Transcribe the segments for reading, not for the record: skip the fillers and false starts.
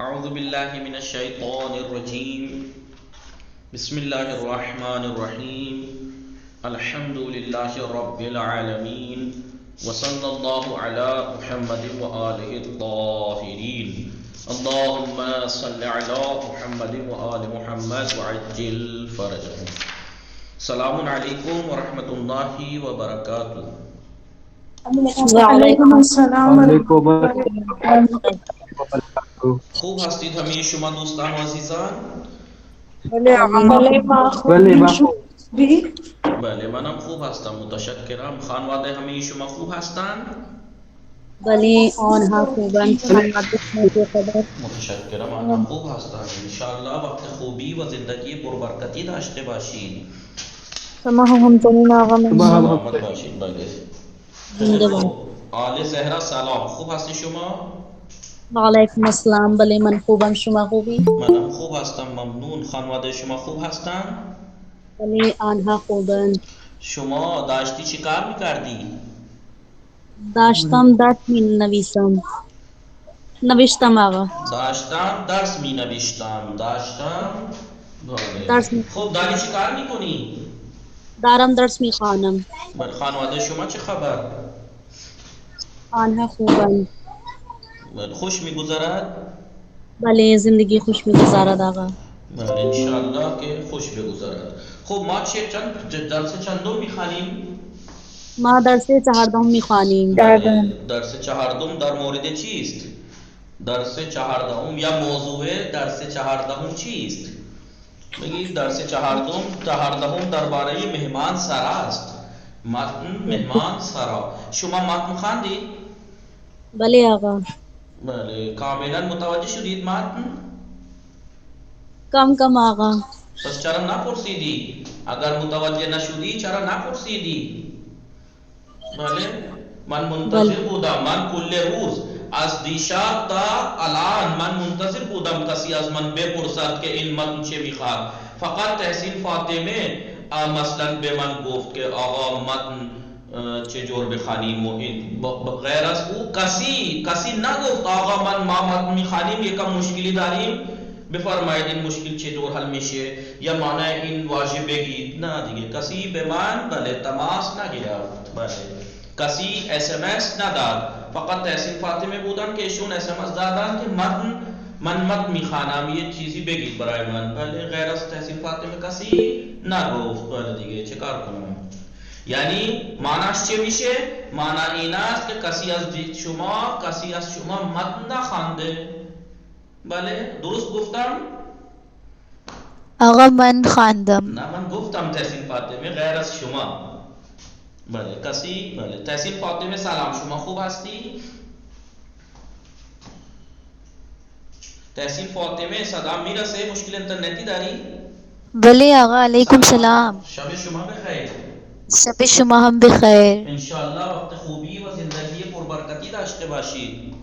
اعوذ باللہ من الشیطان الرجیم بسم اللہ الرحمن الرحیم الحمد للہ رب العالمین وصلی اللہ علی محمد وآلہ الطاہرین اللہم صل علی محمد وآل محمد وعجل فرجہم. السلام علیکم ورحمۃ اللہ وبرکاتہ. وعلیکم السلام وعلیکم ورحمۃ اللہ وبرکاتہ. خوب هستید همه شما دوستان و عزیزان؟ بھلے بله باخود بخو بھی بله منم خوب هستم متشکرم. خانواده همه شما خوب هستند؟ ولی آنها خوبند. خانواده شما چطور؟ متشکرم آنها خوب هستند. انشاءالله وقت خوبی و زندگی پربرکتی داشته باشید. شما هم همچنین آقا شما هم ممنون. سلامت باشید. بله خیلی زنده باشید. خوب. آل زهرا سلام، خوب هستی شما؟ وعلیکم السلام. بله من خوبم. شما خوبی؟ منم خوب هستم ممنون. خانواده شما خوب هستند؟ ولی آنها خوبند. شما داشتی چی کار میکردی؟ داشتم درس می نویسم. نوشتم آقا. داشتم درس می نوشتم. داشتم بله. درس می خب داری چی کار میکنی؟ دارم درس می خوانم. بر خانواده شما چه خبر؟ آنها خوبند. بله خوش میگذرد؟ بله زندگی خوش می گذارد آقا. بله انشاءالله که خوش بگذرد. خب ما درس چندم میخوانیم؟ ما درس چهاردهم می خوانیم. بله درس چهاردم در مورد چیست؟ درس چهاردهم یا موضوع درس چهاردهم چیست؟ بگید درس چهاردهم درباره مهمان سرا است. متن مهمان سرا. شما متن خواندید؟ بله آقا. بله کاملا متوجه شدید متن؟ کم کم آقا. پس چرا نپرسیدی؟ اگر متوجه نشدی چرا نپرسیدی؟ بله من منتظر بله بودم. من کل روز از دیشب تا الان من منتظر بودم کسی از من بپرسد که این متن چه میخواد. فقط تحسین فاطمه مثلا به من گفت که آقا متن چه جور بخوانیم و این غیر از او کسی نگفت آقا ما متن میخوانیم یکم مشکلی داریم بفرمایید این مشکل چطور حل میشه یا معنی این واژه بگید. نه دیگه کسی به من بله تماس نگرفت. بله کسی SMS نداد. فقط تحسین فاطمه بودن که ایشون SMS دادن که من متن میخوانم یه چیزی بگید برای من. بله غیر از تحسین فاطمه کسی نگفت. بله دیگه چه کار کنم؟ یعنی معنیش چه میشه؟ معنی این است که کسی از شما متن نخوانده. بله درست گفتم؟ آقا من خواندم. نه من گفتم تحسین فاطمه غیر از شما. بله کسی بله تحسین فاطمه سلام، شما خوب هستی؟ تحسین فاطمه صدا میرسه؟ مشکل اینترنتی داری؟ بله آقا علیکم سلام. شب شما بخیر. شب شما هم بخیر. انشاءالله وقت خوبی و زندگی پربرکتی داشته باشید.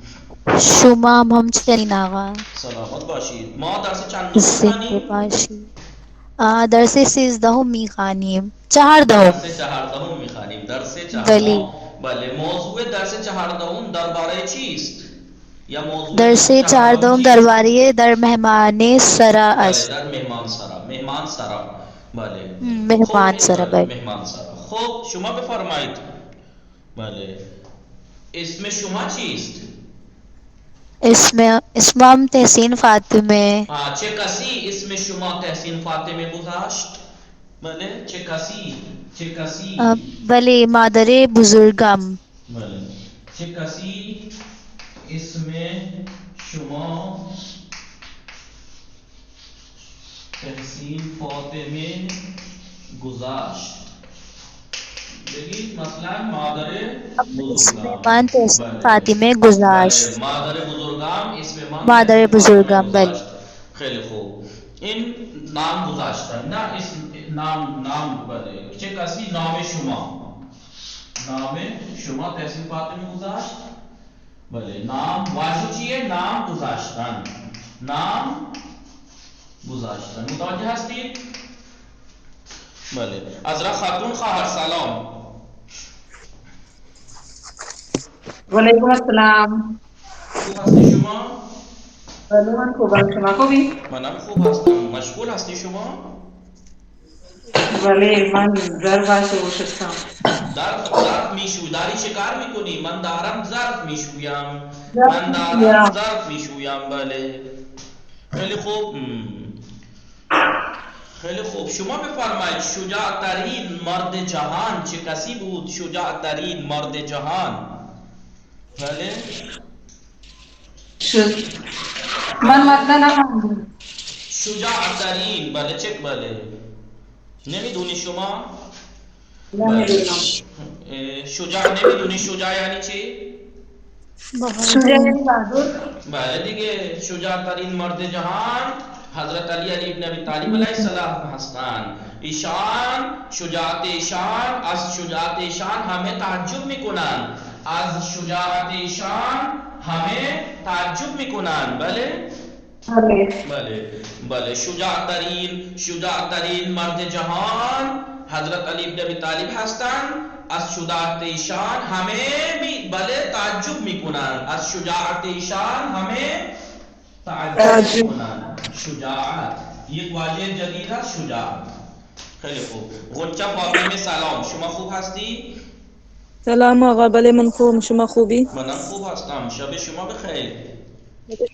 شما هم همچنین آقا. سلامت باشید. ما درس چندم زنده میخوانیم؟ باشی. درس 13 میخوانیم. 14. درس چهاردهم میخوانیم. درس بله. چهاردهم. بله موضوع درس چهاردهم درباره چیست؟ یا موضوع درس درس چهاردهم 14 چیست؟ درباره در مهمان سرا بله است. در مهمان سرا. بله خب مهمان سرا بله بله. مهمان سرا. خب شما بفرمایید. بله اسم شما چیست؟ اسمم تحسین فاطمه. چه کسی اسم شما تحسین فاطمه گذاشت؟ بله چه کسی بله مادر بزرگم. بله چه کسی اسم شما تحسین فاطمه گذاشت؟ بگید مثلا مادر اسم بزرگم. من تحسین بله فاطمه گذاشت. بله مادر بزرگم اسم من مادر تحسین فاطمه بزرگم بله. گذاشت. خیلی خوب. این نام گذاشتن نه اسم نام بله چه کسی نام شما تحسین فاطمه گذاشت؟ بله نام واژه چیه؟ نام گذاشتن. متوجه هستید؟ بله عذرا خاتون خواهر سلام. وعلیکم السلام. خوب هستی شما؟ بله من خوبم، شما خوبی؟ منم خوب هستم. مشغول هستی شما؟ بله من ظرف شستم. ظرف میشوی، داری چه کار میکنی؟ من دارم ظرف میشویم. ظرف من دارم میشویم. ظرف میشویم. بله خیلی خوب. خیلی خوب، شما بفرمایید شجاع ترین مرد جهان چه کسی بود؟ شجاع ترین مرد جهان. بله شد من مطلع نفهمیدم. شجاع ترین، بله چک، بله نمیدونی شما؟ بله نمیدونم. شجاع نمیدونی شجاع یعنی چی؟ شجاع یعنی بهادر. بله دیگه، شجاع ترین مرد جهان حضرت علی ابن ابی طالب علیه السلام هستند. ایشان شجاعت ایشان، از شجاعت ایشان همه تعجب میکنند. از شجاعت ایشان همه تعجب میکنند. بله بله. بله شجاع ترین مرد جهان حضرت علی ابن ابی طالب هستند. از شجاعت ایشان همه بله تعجب میکنند. از شجاعت ایشان همه تعجب میکنند. شجاعت یک واژه جدید است، شجاعت. خیلی خوب. غنچه فاطمه سلام، شما خوب هستی؟ سلام آقا. بله من خوبم، شما خوبی؟ منم خوب هستم. شب شما بخیر.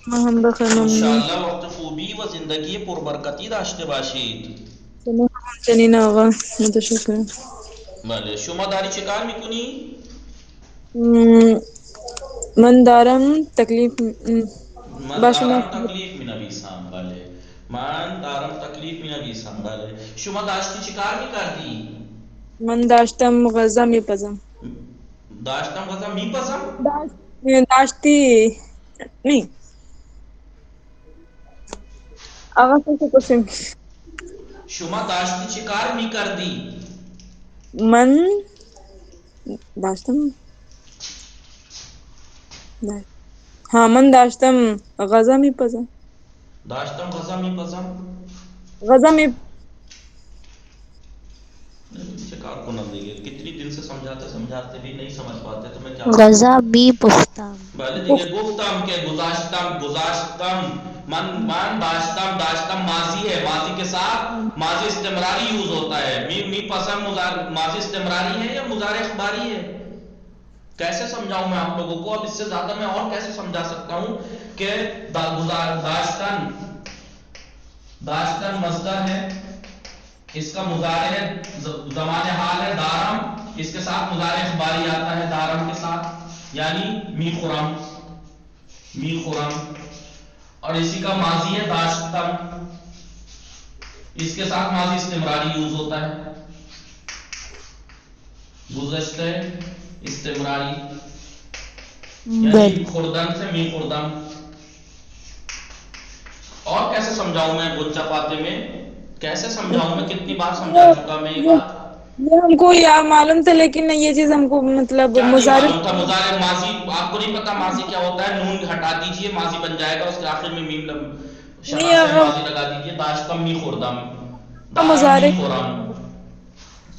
شما هم بخیر، ممنون. انشاءالله وقت خوبی و زندگی پربرکتی داشته باشید. شما همچنین آقا، متشکرم. بله شما داری چه کار میکنی؟ من دارم تکلیف من با شما. دارم تکلیف می نویسم. بله من دارم تکلیف می نویسم. بله شما داشتی چه کار میکردی؟ من داشتم غذا میپزم. داشتم غذا میپزم؟ داشتی نہیں آغا سے کوشچن. شما داشتی چه کار میکردی؟ من داشتم ہاں من داشتم غذا میپزم. داشتم غذا میپزم. غذا می چه کار کنم دیگه، کتنی دن سے سمجھاتے بھی نہیں سمجھ پاتے تو میں کیا غذا می پختم. بله دیگه گفتم که گذاشتم من داشتم ماضی ہے، ماضی کے ساتھ ماضی استمراری یوز ہوتا ہے. می پسند ماضی استمراری ہے یا مضارع اخباری ہے؟ کیسے سمجھاؤں میں آپ لوگوں کو؟ اب اس سے زیادہ میں اور کیسے سمجھا سکتا ہوں کہ داشتن مصدر ہے، اس کا مضارع ہے زمان حال ہے دارم، اس کے ساتھ مضارع اخباری آتا ہے دارم کے ساتھ، یعنی می خورم، اور اسی کا ماضی ہے داشتم، اس کے ساتھ ماضی استمراری یوز ہوتا ہے، گزشتہ استمراری، یعنی خوردن سے می خوردم. اور کیسے سمجھاؤں میں غنچہ فاطمہ میں؟ کیسے سمجھاؤں میں؟ کتنی بار سمجھا چکا میں یہ بات؟ یہ ہم کو یا معلوم تھا لیکن یہ چیز ہم کو مطلب کیا نہیں مضارع معلوم تھا؟ مضارع ماضی آپ کو نہیں پتا ماضی کیا ہوتا ہے؟ نون ہٹا دیجئے ماضی بن جائے گا، اس کے آخر میں میم شرح سے ماضی لگا دیجئے. داشتم می خوردم، دارم مضارع می خورم.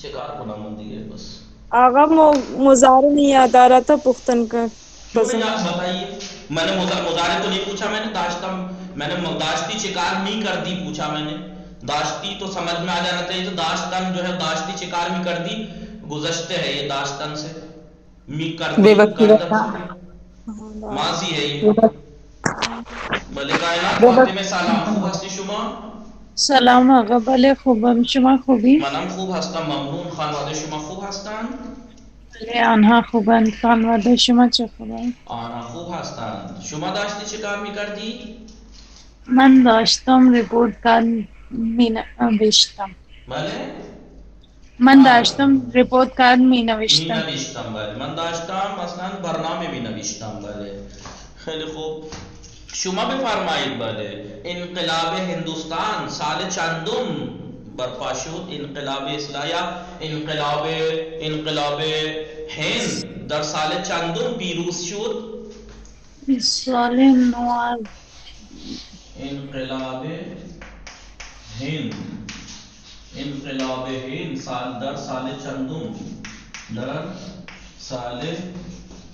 چکار کنم ہوں دیگه بس. آغا مضارع نہیں یاد آ رہا تھا پختن کا. کیوں نہیں آپ بتائیے؟ میں نے مضارع تو نہیں پوچھا، میں نے داشتی چکار نہیں کر دی پوچھا میں نے. داشتی تو سمجھ میں آ جانا چاہیے. تو داشتن جو ہے داشتی چکار میں کر دی گزشتے ہے، یہ داشتن سے می کر دی کردن سے ماضی ہے یہ. بله کائنات فاطمه سلام، خوب هستی شما؟ سلام آقا. بله خوبم، شما خوبی؟ منم خوب هستم ممنون. خانواده شما خوب هستند؟ بله آنها خوبند. خانواده شما چه خوبند؟ آنها خوب هستند. شما داشتی چه کار میکردی؟ من داشتم رپورت کارد می نوشتم. بله؟ من داشتم رپورت کارد می نوشتم. نوشتم. بله من داشتم مثلا برنامه می نوشتم. بله خیلی خوب. شما بفرمایید. بله انقلاب هندوستان سال چندم برپا شد؟ انقلاب اصلاح یا انقلاب هند در سال چندم پیروز شد؟ سال 9. انقلاب هند در سال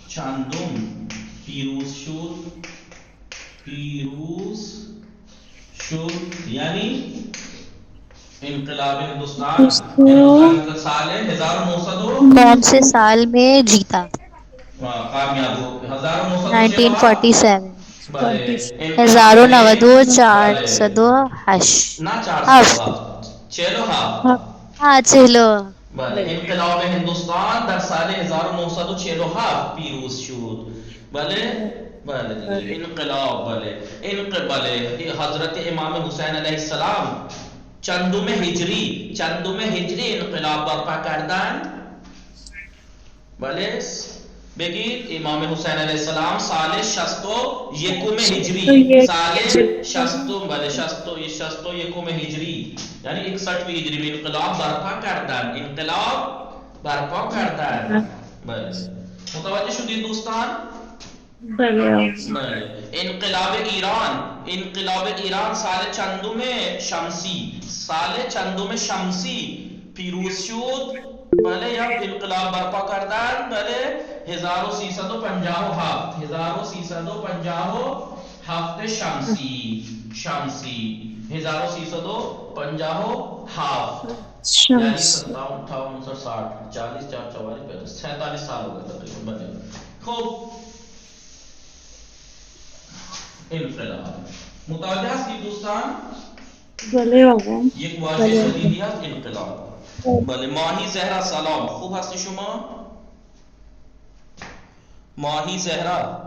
چندم پیروز شد؟ پیروز شد یعنی انقلاب ہندوستان سال 1900 کون سے سال میں جیتا؟ کامیاب ہو 1947 نہ 408 ہاں چلو بله انقلاب هندوستان در سال 1947 پیروز شد. بله دیگه انقلاب بله حضرت امام حسین علیه السلام چندم هجری انقلاب برپا کردند. بله بگید امام حسین علیه السلام سال 61 هجری سال 61 هجری یعنی 61 هجری میں انقلاب برپا کردن. بله متوجه شدید دوستان؟ بله انقلاب ایران سال چندم شمسی پیروز شد. بله یا انقلاب برپا کردن. بله 1357 شمسی 1357 یعنی 57 58 40 4 44 47 سال ہو گئے تقریباً. بنے خوب انقلاب متوجه هستید دوستان؟ بله آقا یک واژه جدیدی هست انقلاب. بله ماهی زهرا سلام، خوب هستی شما؟ ماهی زهرا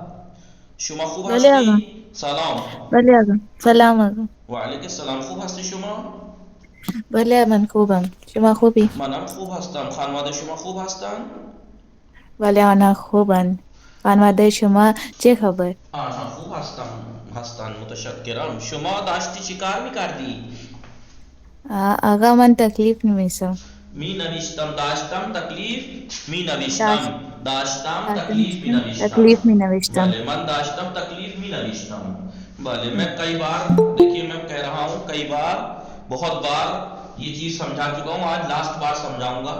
شما خوب هستی؟ سلام. بله آقا. سلام آقا. و علیک السلام. خوب هستی شما؟ بله من خوبم. شما خوبی؟ منم خوب هستم. خانواده شما خوب هستن؟ بله آنها خوبن. خانواده شما چه خبر؟ آنها خوب هستن متشکرم. شما داشتی چی کار میکردی؟ آقا من تکلیف نمیسم. می نوشتم داشتم تکلیف می نوشتم. داشتم تکلیف می نوشتم. تکلیف می نوشتم. بله من داشتم تکلیف می نوشتم. بله میں کئی بار دیکھیے میں کہہ رہا ہوں کئی بار بہت بار یہ چیز سمجھا چکا ہوں. آج لاسٹ بار سمجھاؤں گا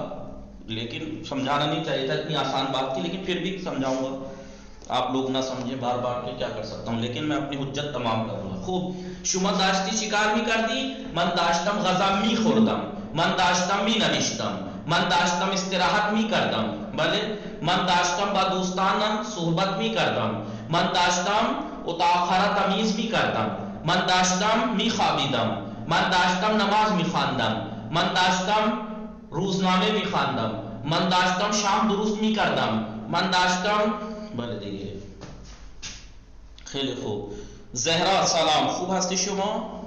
لیکن سمجھانا نہیں چاہیے تھا اتنی آسان بات تھی لیکن پھر بھی سمجھاؤں گا. آپ لوگ نہ سمجھیں بار بار کہ کیا کر سکتا ہوں لیکن میں اپنی حجت تمام کروں گا. خوب شما داشتی شکار می کردی؟ من داشتم غذا می خوردم. من داشتم می نوشتم. من داشتم استراحت می کردم. بله من داشتم با دوستانم صحبت می کردم. من داشتم اتاخره تمیز می کردم. من داشتم می خوابیدم. من داشتم نماز می خواندم. من داشتم روزنامه می خواندم. من داشتم شام درست می کردم. من داشتم بله دیگه خیلی خوب. زهرا سلام، خوب هستی شما؟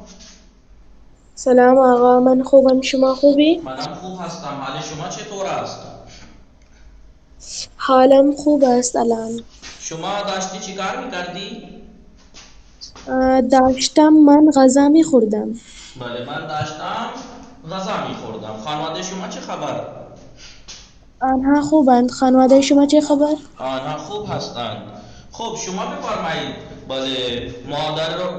سلام آقا من خوبم. شما خوبی؟ منم خوب هستم. حال شما چطور است؟ حالم خوب است الان. شما داشتی چی کار میکردی؟ داشتم من غذا میخوردم. بله من داشتم غذا میخوردم. خانواده شما چه خبر؟ آنها خوبند. خانواده شما چه خبر؟ آنها خوب هستند. خب شما بفرمایید بله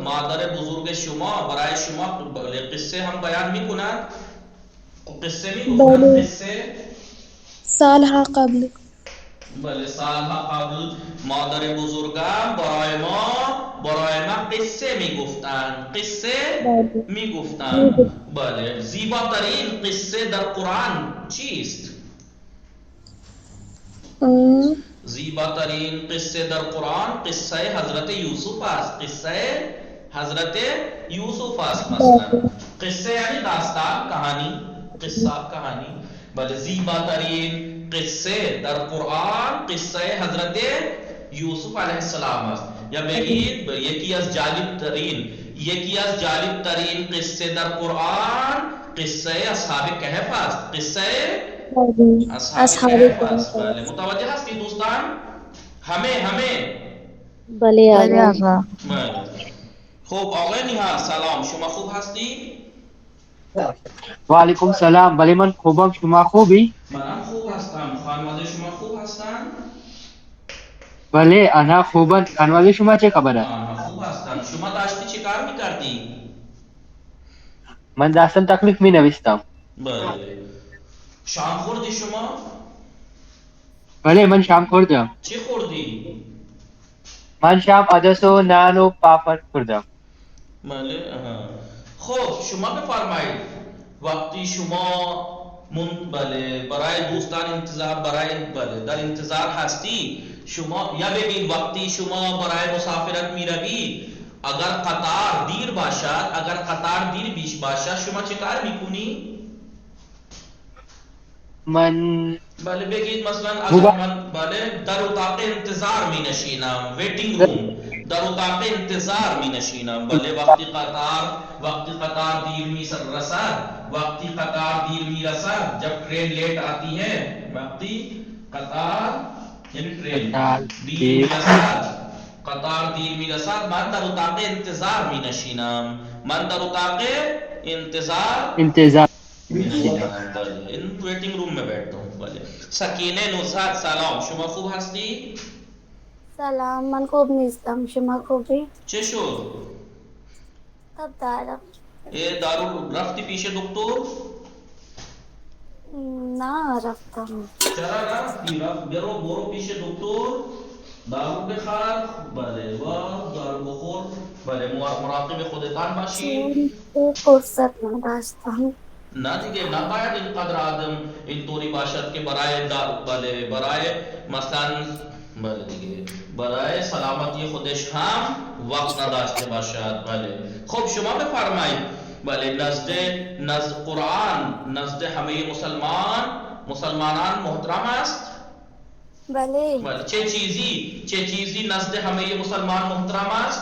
مادر بزرگ شما برای شما بله قصه هم بیان میکند؟ قصه میگفتند؟ بله. قصه سالها قبل. بله سالها قبل مادر بزرگم برای ما قصه میگفتند. قصه بله. میگفتند. بله زیباترین قصه در قرآن چیست؟ زیباترین قصه در قرآن قصه حضرت یوسف است. قصه حضرت یوسف است. مثلا قصه یعنی داستان کہانی قصه کہانی. بله زیباترین قصه در قرآن قصه حضرت یوسف علیه السلام است. یا بگید یکی از جالب ترین قصه در قرآن قصه اصحاب کهف است. قصه اصحاب کهف است. بله متوجه هستی دوستان؟ همه بله آقا. خب آقای نیها سلام، شما خوب هستی؟ وعلیکم سلام. بله من خوبم. شما خوبی؟ منم خوب هستم. خانواده شما خوب هستن؟ بله آنها خوبند. خانواده شما چه خبر است؟ آنها خوب هستن. شما داشتی چی کار میکردی؟ من داشتم تکلیف می نوشتم. بله شام خوردی شما؟ بله من شام خوردم. چی خوردی؟ من شام ادسو نانو پافردم. بله خب شما بفرمایید وقتی شما بله برای دوستان انتظار بله در انتظار هستی شما یا بگید وقتی شما برای مسافرت میروی اگر قطار دیر بیش باشد شما چه کار میکنی؟ من بله بگید مثلا اگر من بله در اتاق انتظار می نشینم، ویٹنگ روم در اتاق انتظار می نشینم. بله وقتی قطار دیر می رسد جب ٹرین لیٹ آتی ہے وقتی قطار یعنی ٹرین قطار دیر می رسد من در اتاق انتظار می نشینم. من در اتاق انتظار ان ویٹنگ روم میں بیٹھتا ہوں. بله سکینه نصحت سلام شما خوب هستی؟ سلام من خوب نیستم شما خوبی؟ چه شد؟ تب دارم دارو رفتی پیش دکتر؟ نه رفتم. چرا رفتی؟ برو پیش دکتر دارو بخور. بله و دارو بخور. بله مراقب خودتان باشید. فرصت نداشتم. نه دیگه نباید اینقدر آدم اینطوری باشد که برای مثلا برای سلامتی خودش هم وقت نداشته باشد. بله خب شما بفرمایید بله نزد قرآن نزد همه مسلمانان محترم است؟ بله. چه چیزی نزد همه مسلمان محترم است؟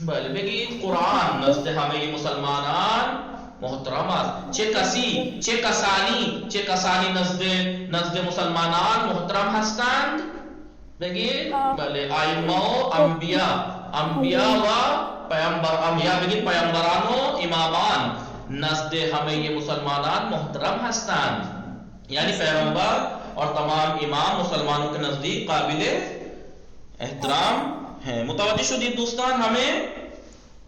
بله بگید قرآن نزد همه مسلمانان محترم است. چه کسانی نزد مسلمانان محترم هستند؟ بگید بله ائمه و انبیا و پیامبران و امامان نزد همه مسلمانان محترم هستند. یعنی پیغمبر اور تمام امام مسلمانوں کے نزدیک قابل احترام ہیں. متوجہ شدید دوستان ہمیں؟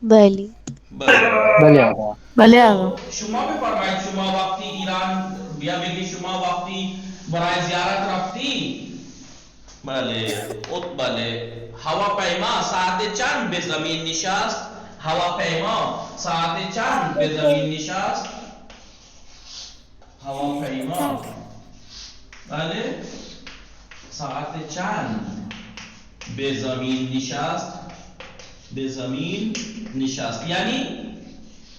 بله. بله آقا. شما بفرمایید شما وقتی ایران بیا بگی شما وقتی برای زیارت رفتی بله هواپیما ساعت چند به زمین نشست؟ هواپیما ساعت چند به زمین نشست؟ هواپیما بله ساعت چند به زمین نشست یعنی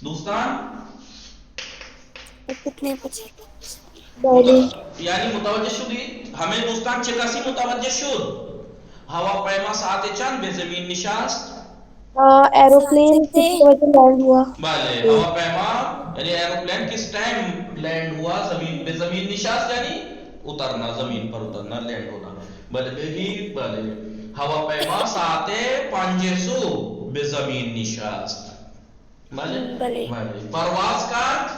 دوستان کتنے بجے؟ یعنی متوجہ شدید همه دوستان چه کسی متوجه شد؟ هواپیما ساعت چند به زمین نشست؟ ایروپلین کتنے بجے لینڈ ہوا؟ بله هواپیما یعنی ایروپلین کس ٹائم لینڈ ہوا به زمین نشست یعنی اترنا زمین پر اترنا لینڈ ہونا. بله بگید بله هواپیما ساعت 5 به زمین نشست. بله پرواز کرد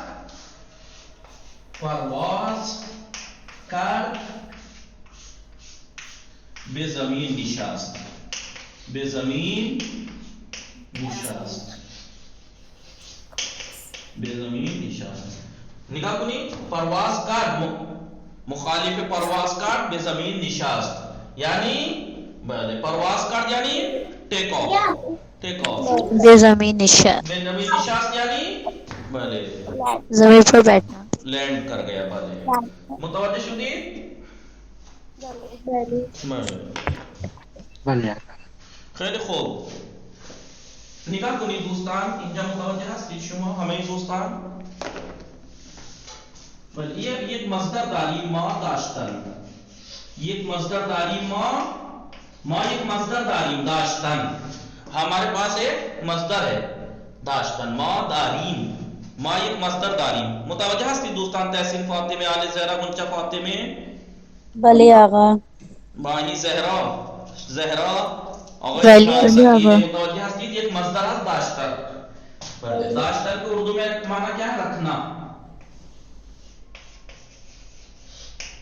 به زمین نشست. نگاه کنید پرواز کرد مخالف پرواز کرد به زمین نشست یعنی بله پرواز کرد یعنی ٹیک آف به زمین نشست یعنی بله زمین پر بیٹھنا لینڈ کر گیا. بله متوجه شدید؟ بله. خیلی خوب نگاه کنید دوستان اینجا متوجه هستید شما همه دوستان؟ بله یک مصدر داریم ما داشتن. یک مصدر داریم ما یک مصدر داریم داشتن. ہمارے پاس ایک مصدر ہے داشتن ما داریم ما یک مصدر داریم. متوجہ هستید دوستان؟ تحسین فاطمه آل زهرا منچا فاطمه بله آقا. بانی زهرا بله آقا. متوجہ هستید یک مصدر ہے داشتن. داشتن کو اردو میں معنی کیا ہے؟ رکھنا.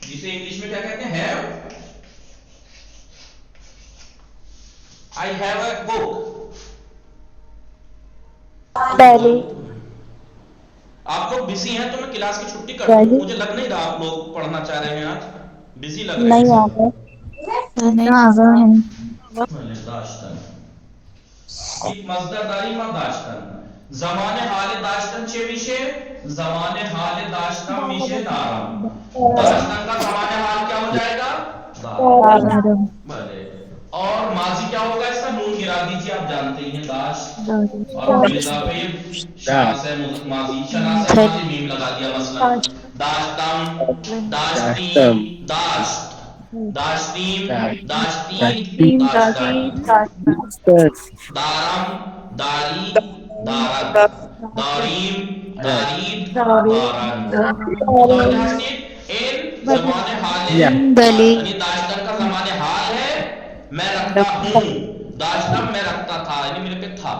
جسے انگلش میں کیا کہتے ہیں؟ Have. I have a book. بله. آپ لوگ بزی ہیں تو میں کلاس کی چھٹی کر دوں. مجھے لگ نہیں رہا آپ لوگ پڑھنا چاہ رہے ہیں. آج بزی لگ رہے ہیں. نہیں آقا. نہیں آقا. داشتن. یک مصدر داریم ما داشتن. زمان حال داشتن چه میشه؟ زمان حال داشتن میشه دارم. داشتن کا زمان حال کیا ہو جائے گا؟ دارم. بھلے. اور ماضی کیا ہوگا اس کا؟ نون گرا دیجیے، آپ جانتے ہی ہیں داشت. اور اضافے شناسہ ماضی، شناسہ ماضی میم لگا دیا مثلا داشتم، داشتیم، داشت، داشتیم، داشتین، داشتن، دارم، داری، دارد، داریم، دارید، دارند. متوجہ ہستید؟ ان زمان حال ہے، بلی یعنی داشتن کا زمان حال ہے میں رکھتا ہوں، داشتم میں رکھتا تھا یعنی میرے پہ تھا،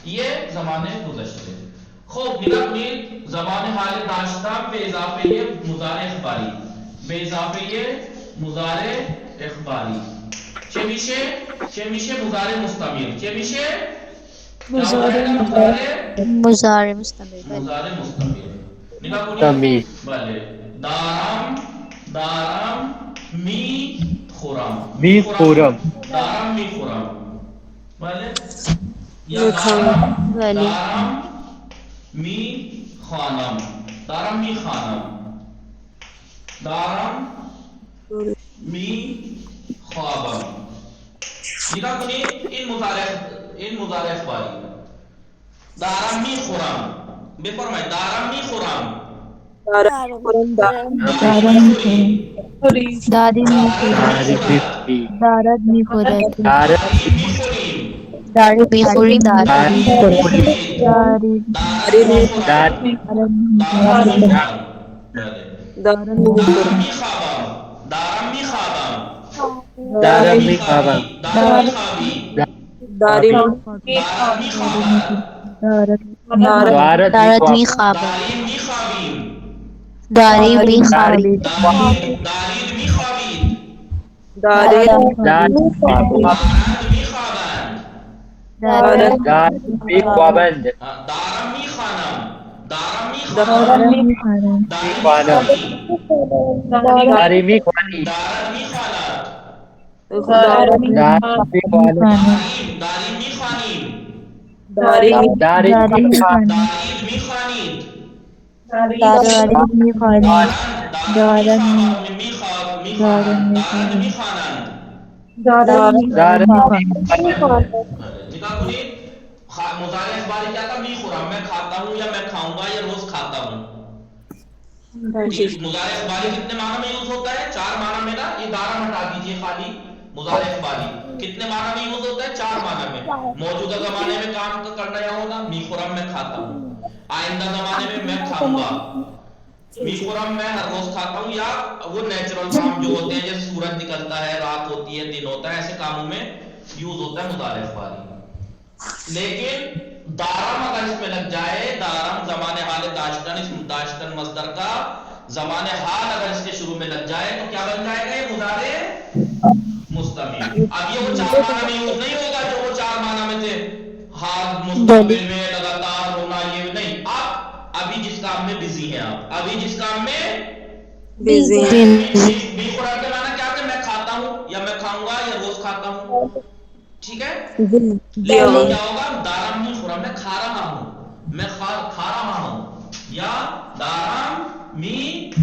یہ زمان گزشتے. خوب نگاہ کنید، زمان حال داشتم به اضافه مضارع اخباری، به اضافه مضارع اخباری چه میشه؟ چه میشه؟ مضارع مستمر. چه میشه؟ مضارع مضارع مستمر. مضارع مستمر. نگاہ کنید. بله. دارم، دارم می خورم، می خورم. دارم می خورم. بله. یا دارم، دارم می خانم، دارم می خانم، دارم می خوابم. نگاہ کنید این مضارع اخباری. دارم می خورم، بفرمایید دارم می خورم، دارم خورم. دارم می خوریم، دادی دارد می خورد، داریم می خوریم، داری می خوریم، دارد می خورد، داری دارم می خورم، دارم می خورم. بله. دارم دارم می خوابم، دارم می خوابم، دارم می خوابم. دارم می خوابی، داریم دارم می خوابد، دارد دارد می خوابد، داریم می خوابیم، داری می خوابید، دارید می خوابید، داریم دارند می خوابند، دارد می خوابند. دارم می خوانم، دارم می دارم خوانم، می خوانم، داریم می خوانی، داری می خوانی. دارد می خواند، دارم داری می خوانی. داریم می خوانیم، داریم داری می خوانی. دارید می خوانید، دارد می خوانید، دارند دارد می خوانند، می دارد خوانند، می دارند می خوانید، خوانند. دارم داری می می خوانی. نگاہ کنید، مضارع اخباری کیا تھا؟ می خورم، میں کھاتا ہوں یا میں کھاؤں گا یا روز کھاتا ہوں. مضارع اخباری کتنے معنی میں یوز ہوتا ہے؟ 4 معنی میں نا. یہ دارہ ہٹا دیجیے خالی. مضارع اخباری کتنے معنی میں یوز ہوتا ہے؟ 4 معنی میں. موجودہ زمانے میں کام کرنا یا ہونا، می خورم میں کھاتا ہوں. آئندہ زمانے میں میں کھاؤں گا. می خورم میں ہر روز کھاتا ہوں، یا وہ نیچرل کام جو ہوتے ہیں جیسے سورج نکلتا ہے، رات ہوتی ہے، دن ہوتا ہے، ایسے کاموں میں یوز ہوتا ہے مضارع اخباری. لیکن دارم اگر اس میں لگ جائے، دارم زمان حال داشتن، اس داشتن مصدر کا زمان حال اگر اس کے شروع میں لگ جائے تو کیا بن جائے گا؟ یہ مضارع مستمر. اب یہ وہ 4 معنی میں یوز نہیں ہوگا جو وہ 4 معنی میں تھے، حال مستقبل میں لگاتار ہونا، یہ نہیں. آپ ابھی جس کام میں بزی ہیں، آپ ابھی جس کام میں بزی بھی قرآن کے معنی کیا کہ میں کھاتا ہوں یا میں کھاؤں گا یا روز کھاتا ہوں. ٹھیک ہے. لیکن کیا ہوگا؟ دارم می خورم میں کھا رہا ہوں، میں کھا رہا ہوں، یا دارم می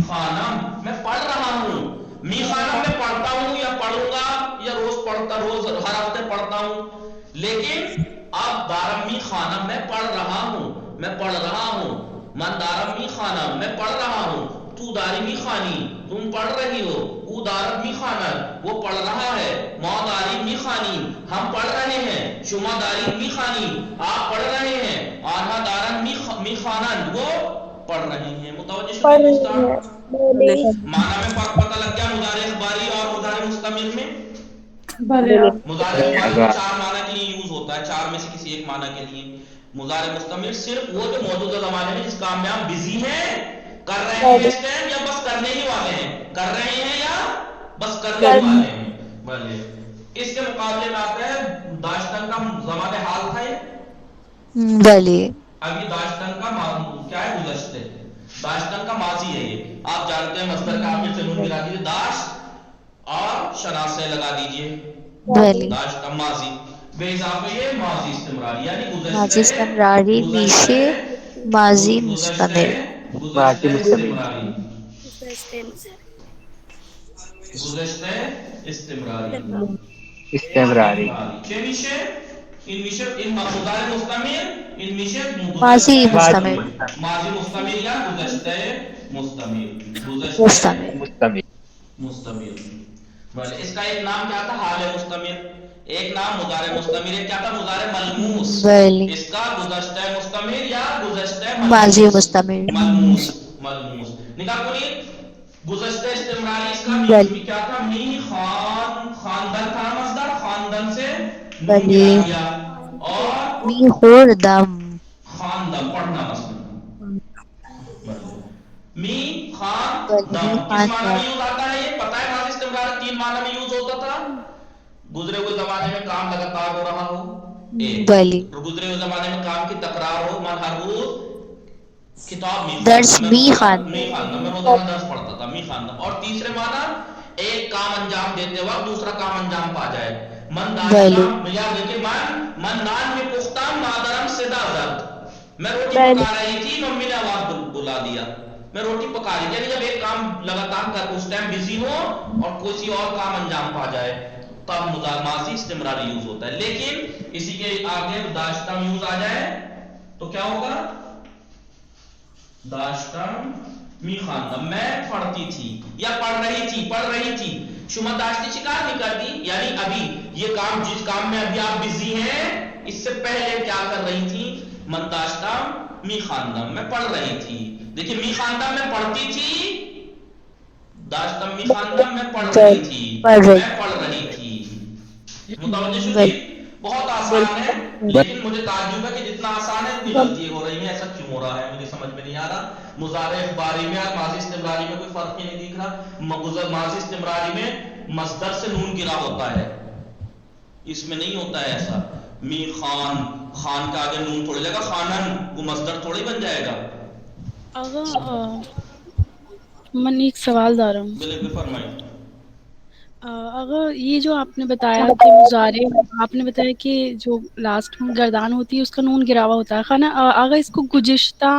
خانم میں پڑھ رہا ہوں. می خانم میں پڑھتا ہوں یا پڑھوں گا یا روز ہر ہفتے پڑھتا ہوں. لیکن اب دارم می خانم میں پڑھ رہا ہوں، میں پڑھ رہا ہوں. من دارم می خانم میں پڑھ رہا ہوں، تو داری می خانی تم پڑھ رہی ہو، او دارد می خانم وہ پڑھ رہا ہے، ما داری می خانی ہم پڑھ رہے ہیں، شما داری می خانی آپ پڑھ رہے ہیں، آنها دارن می خوانند وہ پڑھ رہے ہیں. متوجہ شدید دوستان؟ معنی میں فرق پتہ لگ گیا مضارع اخباری اور مضارع مستمر میں. مضارع اخباری 4 معنی کے لیے یوز ہوتا ہے، 4 میں سے کسی ایک معنی کے لیے. مضارع مستمر صرف وہ جو موجودہ زمانے میں جس کام میں آپ بزی ہیں، کر رہے ہیں اس ٹائم، یا بس کرنے ہی والے ہیں، کر رہے ہیں یا بس کرنے والے ہیں. بھلے. اس کے مقابلے میں آتا ہے داشتن کا زمان حال تھا یہ. بلی اب یہ داشتن کا کیا ہے؟ گزشتے. داشتن کا ماضی ہے یہ. آپ جانتے ہیں مصدر کا آپ نے سنون ملا دیجیے، داشت اور شناسہ لگا دیجیے، بلی داشت کا ماضی. بے اضافہ یہ ماضی استمراری یعنی ماضی استمراری میشے ماضی مستمر ماضی مستمر استمراری گذشتہ استمراری استمراری چه میشه؟ این میشه این مضارع مستمر این میشه ماضی گذشته مستمر ماضی مستمر یا گذشته مستمر گذشته مستمر مستمر مستمر بله اس کا ایک نام کیا تھا حال مستمر ایک نام مضارع مستمر ایک کیا تھا مضارع ملموس بلی اس کا گذشتہ مستمر یا گذشتہ ماضی مستمر ملموس ملموس نکال کنی گذشتہ استمراری اس کا بلی می کیا تھا می خاندان تھا مصدر خاندان سے نون بلی گرا دیا اور می خوردم خاندان پڑھنا مصدر می خان بلی دم کس معنی خاندان میں یوز آتا ہے یہ پتہ ہے ماضی استمرار تین معنی میں یوز ہوتا تھا گزرے ہوئے زمانے میں کام لگاتار ہو رہا ہو ایک بلی گزرے ہوئے زمانے میں کام کی تکرار ہو من ہر روز کتاب می درس خواندم می خواندم می خواندم میں روزانہ درس پڑھتا تھا می خواندم اور تیسرے معنی ایک کام انجام دیتے وقت دوسرا کام انجام پا جائے من بلی داشتم یا دیکھیں من نان میں پختم مادرم صدا زد میں روٹی پکا رہی تھی ممی نے آواز بلا دیا میں روٹی پکا رہی تھی یعنی جب ایک کام لگاتار کر اس ٹائم بزی ہو اور کسی اور کام انجام پا جائے تب ماضی استمراری یوز ہوتا ہے لیکن اسی کے آگے داشتم یوز آ جائے تو کیا ہوگا داشتم می خواندم میں پڑھتی تھی یا پڑھ رہی تھی شما داشتی چکار نہیں کرتی یعنی ابھی یہ کام جس کام میں ابھی آپ بزی ہیں اس سے پہلے کیا کر رہی تھی من داشتم می خواندم میں پڑھ رہی تھی دیکھیں می خواندم میں پڑھتی تھی داشتم می خواندم میں پڑھ رہی تھی متوجہ شدید بہت آسان ہے لیکن مجھے تعجب ہے کہ جتنا آسان ہے اتنی غلطی ہو رہی ہیں ایسا کیوں ہو رہا ہے مجھے سمجھ میں نہیں آ رہا مضارع اخباری میں اور ماضی استمراری میں کوئی فرق ہی نہیں دکھ رہا ماضی استمراری میں مصدر سے نون گرا ہوتا ہے اس میں نہیں ہوتا ہے ایسا می خان کے آگے نون تھوڑی لگا خانن وہ مصدر تھوڑی بن جائے گا آغا من ایک سوال دار ہوں بالکل فرمائیں اگر یہ جو آپ نے بتایا کہ مضارع آپ نے بتایا کہ جو لاسٹ میں گردان ہوتی ہے اس کا نون گراوا ہوتا ہے خانہ اگر اس کو گزشتہ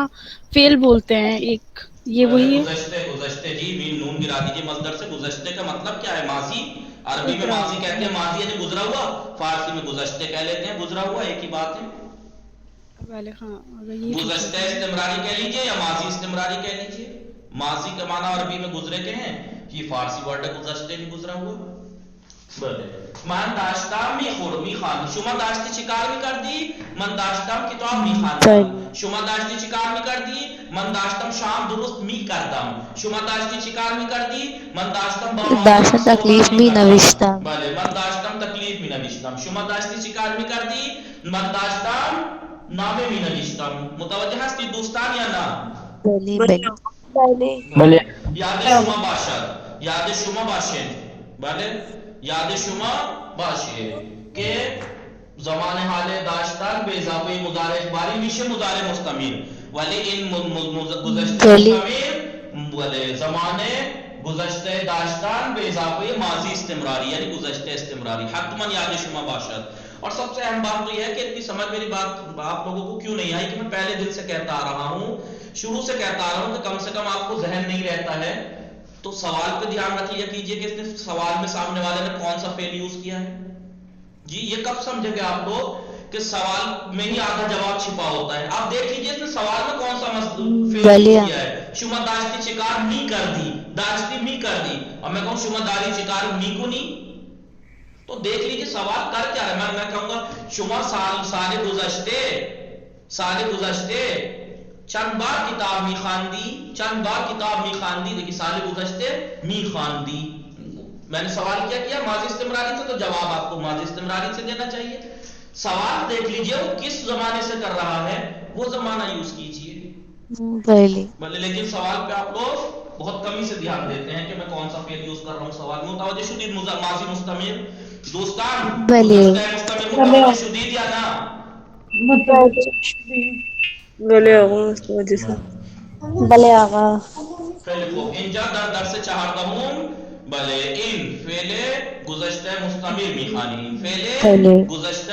فعل بولتے ہیں ایک یہ وہی ہے گزشتے جی مین نون گرا دیجیے مصدر سے گزشتے کا مطلب کیا ہے ماضی عربی میں ماضی کہتے ہیں ماضی یعنی گزرا ہوا فارسی میں گزشتے کہہ لیتے ہیں گزرا ہوا ایک ہی بات ہے گزشتہ استمراری کہہ لیجیے یا ماضی استمراری کہہ لیجیے ماضی کا معنی عربی میں گزرے کے ہیں یہ فارسی ورڈ ہے گزشتے بھی گزرا ہوا من داشتم می خواندم شما داشتی چیکار میکردی من داشتم کتاب میخواندم شما داشتی چیکار میکردی من داشتم شام درست میکردم شما داشتی چیکار میکردی من داشتم داشتم تکلیف مینوشتم بله من داشتم تکلیف مینوشتم شما داشتی چیکار میکردی من داشتم نامه مینوشتم متوجه هستی دوستان یا نه بلی بلی بله یاد شما باشد بله یاد شما باشه که زمان حال داشتن به اضافه مضارع اخباری میشه مضارع مستمر ولی این گذشته مستمر ولی زمان گذشته داشتن به اضافه ماضی استمراری یعنی گذشته استمراری حتما یاد شما باشد اور سب سے اہم بات تو یہ ہے کہ اتنی سمجھ میری بات آپ لوگوں کو کیوں نہیں آئی کہ میں پہلے دن سے کہتا آ رہا ہوں شروع سے کہتا آ رہا ہوں کہ کم سے کم آپ کو ذہن نہیں رہتا ہے تو سوال پہ دھیان رکھیے کیجئے کہ اس نے سوال میں سامنے والے نے کون سا فعل یوز کیا ہے جی یہ کب سمجھے گے آپ لوگ کہ سوال میں ہی آدھا جواب چھپا ہوتا ہے آپ دیکھ لیجئے اس نے سوال میں کون سا فعل یوز کیا ہے شما داشتی چیکار می کر دی داشتی می کر دی اور میں کہوں شما داری چیکار می کو نہیں تو دیکھ لیجئے سوال کر کیا ہے میں کہوں گا شما سال گزشتے چند بار کتاب می خواندی دیکھیں سال گزشتے می خواندی میں نے سوال کیا ماضی استمراری سے تو جواب آپ کو ماضی استمراری سے دینا چاہیے سوال دیکھ لیجئے وہ کس زمانے سے کر رہا ہے وہ زمانہ یوز کیجئے بلے لیکن سوال پہ آپ لوگ بہت کمی سے دھیان دیتے ہیں کہ میں کون سا فعل یوز کر رہا ہوں سوال میں متوجہ شدید ماضی مستمر دوستان متوجہ شدید یا نا بلے آقا خیلی خوب اینجا در درس چهاردهم بلے ان فعلے گزشتہ مستمر میخانی فعلے بلے گزشتہ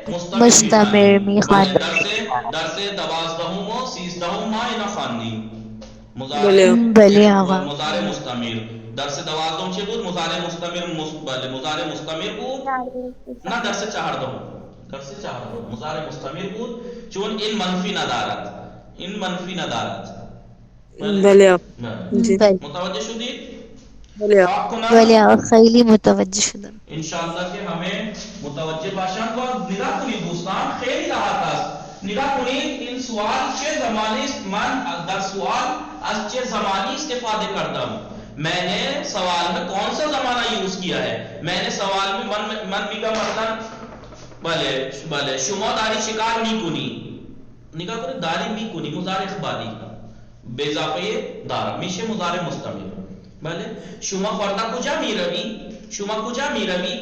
مستمر مستمر میخانی میخانی بلے درس 12 و 13 ماہ اینا خواندی بله بله آقا مضارع مستمر درس 12 چه بود مضارع مستمر بله مضارع مستمر بود نه درس 14 مضارع مستمر بود چون این منفی ندارد بله جی بله متوجه شدید بله خواب کنم بله آقا خیلی متوجه شدم انشاءالله که همه متوجه باشند و نگاه کنید دوستان خیلی راحت است نگاه کنید این سوال چه زمانی است من در سوال از چه زمانی استفاده کردم میں نے سوال میں کون سا زمانہ یوز کیا ہے میں نے سوال میں من میگا مثلا بله شما داری شکار میکنی نگاه کنید داری میکنی مضارع اخباری به اضافه دارا میشه مضارع مستمر بله شما فردا کجا میروی شما کجا میروی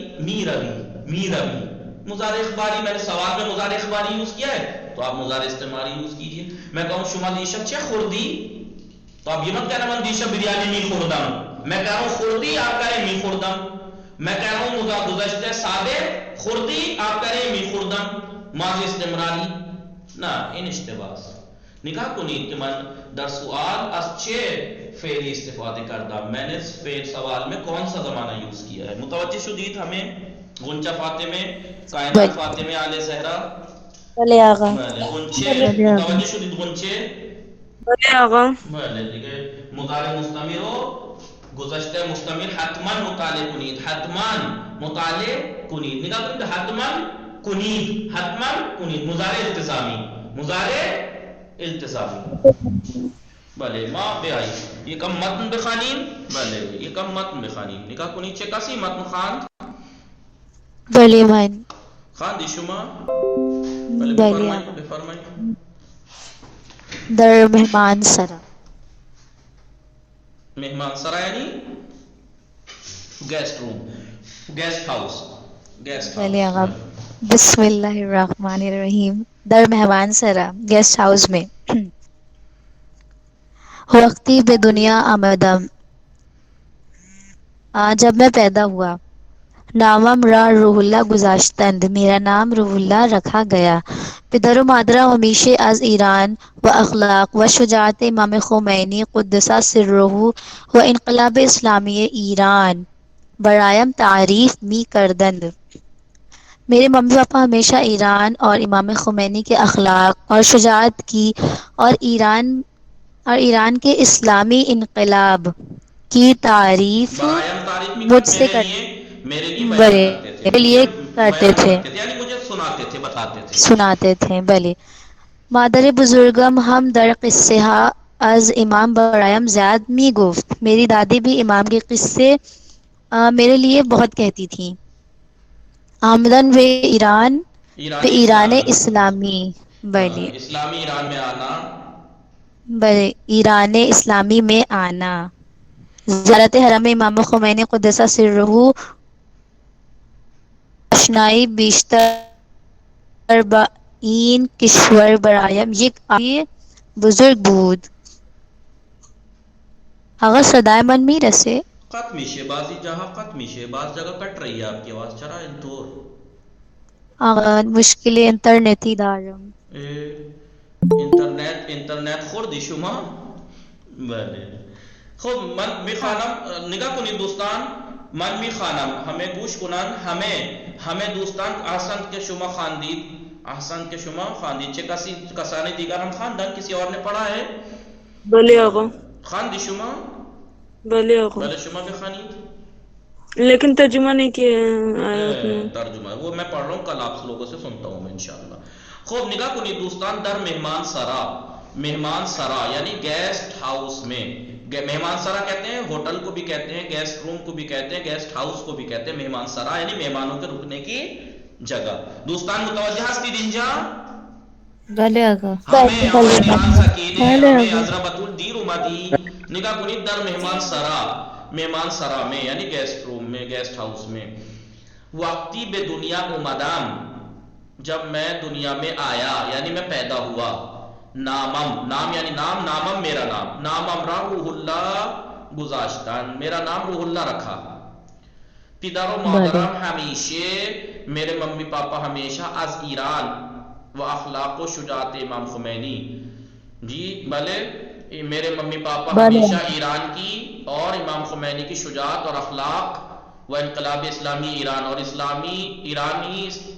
مضارع اخباری میں نے سوال میں مضارع اخباری یوز کیا ہے تو آپ مضارع استعماری یوز کیجئے میں کہوں شما دیشب چه خوردی تو آپ یہ مت کہنا من دیشب بریانی می خوردم میں کہہ رہا ہوں خوردی آپ کہہ رہے می خوردم میں کہہ رہا ہوں گزشتہ سابق خوردی آپ کہہ رہے می خوردم ماضی استمراری نا این اشتباس نگاه کنید کہ من در سوال از چه فعلی استفاده کردم میں نے فعل سوال میں کون سا زمانہ یوز کیا ہے متوجہ شدید ہمیں غنچہ فاطمہ کائنات فاطمہ آل زہرا بله آقا غنچه بله آقا. متوجه شدید غنچه بله آقا بله دیگه مضارع مستمر و گذشته مستمر حتما مطالعه کنید حتما مطالعه کنید نگاه کنید حتما کنید مضارع التزامی بله ما بیایی یکم متن بخوانیم بله یکم متن بخوانیم نگاه کنید چه کسی متن خواند بله من خواندی شما بله بفرمایید در مهمان سرا مهمان سرا یعنی گیسٹ روم گیسٹ ہاؤس بله آقا بسم الله الرحمن الرحیم در مہمان سرا گیسٹ ہاؤس میں وقتی به دنیا آمدم جب میں پیدا ہوا نامم را روح اللہ گذاشتند میرا نام روح اللہ رکھا گیا پدر و مادرم ہمیشہ از ایران و اخلاق و شجاعت امام خمینی قدس سرہ و انقلاب اسلامی ایران برایم تعریف می کردند میرے ممی پاپا ہمیشہ ایران اور امام خمینی کے اخلاق اور شجاعت کی اور ایران کے اسلامی انقلاب کی تعریف مجھ سے میرے لیے کرتے تھے یعنی مجھے سناتے تھے بلے مادر بزرگم ہم در قصے از امام برایم زیاد می گفت میری دادی بھی امام کے قصے میرے لیے بہت کہتی تھیں آمدن و ایران اسلامی بلے اسلامی ایران میں آنا بلے ایران اسلامی میں آنا زیارت حرم امام خمینی قدس سرہ آشنائی بیشتر با این کشور برایم یک بزرگ بود اگر صدای من میرسه قط میشه بعضی جاها قط میشه بعض جگہ کٹ رہی ہے آپ کی آواز چرا اینطور مشکل اینترنتی دارم اینترنت خوردی شما بله خب من میخوانم نگاه کنید دوستان من میخوانم همه گوش کنن همه دوستان احسنت که شما خواندید چه کسانی دیگر هم خواندن کسی اور نے پڑھا ہے بله آقا خواندی شما بله آقا بله شما بخوانید لیکن ترجمہ نہیں کیا آیات میں ترجمہ وہ میں پڑھ رہا ہوں کل آپ لوگوں سے سنتا ہوں میں انشاءاللہ خوب نگاہ کنید دوستان در مہمان سرا یعنی گیسٹ ہاؤس میں مہمان سرا کہتے ہیں ہوٹل کو بھی کہتے ہیں گیسٹ روم کو بھی کہتے ہیں گیسٹ ہاؤس کو بھی کہتے ہیں مہمان سرا یعنی مہمانوں کے رکنے کی جگہ دوستان متوجہ ہستید اینجا بله آقا ہمیں نیان سکینه ہمیں حضرت بطول دیر اومدی نگاہ کنید در مہمان سرا میں یعنی گیسٹ روم میں گیسٹ ہاؤس میں وقتی به دنیا اومدم جب میں دنیا میں آیا یعنی میں پیدا ہوا نام یعنی نامم میرا نامم را روح اللہ گذاشتن، میرا نام روح اللہ رکھا. پدر و مادرم ہمیشہ، میرے ممی پاپا ہمیشہ از ایران و اخلاق و شجاعت امام خمینی. جی بھلے میرے ممی پاپا ہمیشہ ایران کی اور امام خمینی کی شجاعت اور اخلاق و انقلاب اسلامی ایران اور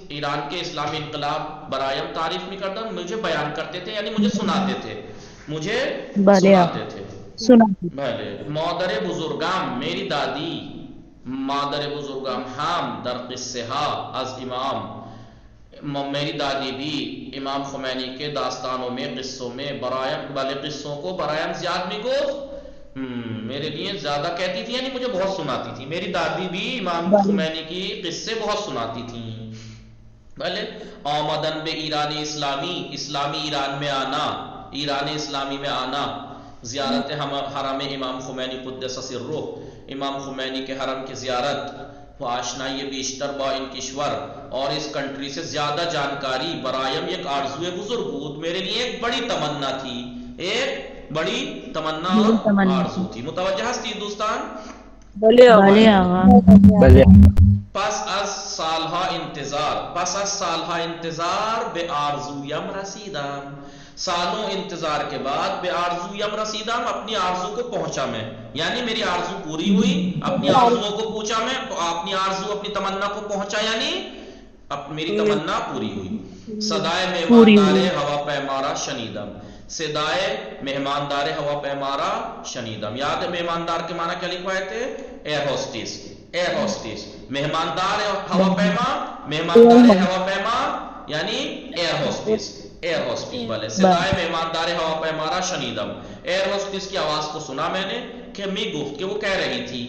ایران کے اسلامی انقلاب برائم تعریف نہیں کرتا، مجھے بیان کرتے تھے، یعنی مجھے سناتے تھے، مجھے سناتے تھے. بھلے مادر بزرگم، میری دادی، مادر بزرگم ہم در قصہ از امام، میری دادی بھی امام خمینی کے داستانوں میں، قصوں میں برائم، بھلے قصوں کو برائم زیاد میں کو میرے لیے زیادہ کہتی تھی، یعنی مجھے بہت سناتی تھی. میری دادی بھی امام خمینی کی قصے بہت سناتی تھیں. بھلے آمدن بے ایران اسلامی، اسلامی ایران میں آنا، ایران اسلامی میں آنا، زیارت حرم امام خمینی قدس سرہ، امام خمینی کے حرم کی زیارت، و آشنائی بیشتر با ان کشور، اور اس کنٹری سے زیادہ جانکاری، برایم ایک آرزوئے بزرگ بود، میرے لیے ایک بڑی تمنا تھی، ایک بڑی تمنا اور آرزو تھی. متوجہ ہستی دوستان؟ بھلے آقا. بھلے پس از سالها انتظار، پس از سالها انتظار به آرزویم رسیدم، سالوں انتظار کے بعد بے آرزویم رسیدم، اپنی آرزو کو پہنچا میں، یعنی میری آرزو پوری ہوئی، اپنی آرزوؤں کو پوچھا میں، اپنی آرزو اپنی تمنا کو پہنچا، یعنی میری تمنا پوری ہوئی. صدائے مہماندار ہوا پیمارا شنیدم، صدائے مہماندار ہوا پیمارا شنیدم. یاد ہے مہماندار کے معنی کیا لکھوائے تھے؟ Air hostess, air hostess. مہماندار ہوا پیما، مہماندار ہوا پیما یعنی ایئر ہوسٹس، ایئر ہوسٹس. بھلے صدائے مہماندار ہوا پیمارا شنیدم، ایئر ہوسٹس کی آواز کو سنا میں نے کہ می گفت، کہ وہ کہہ رہی تھی،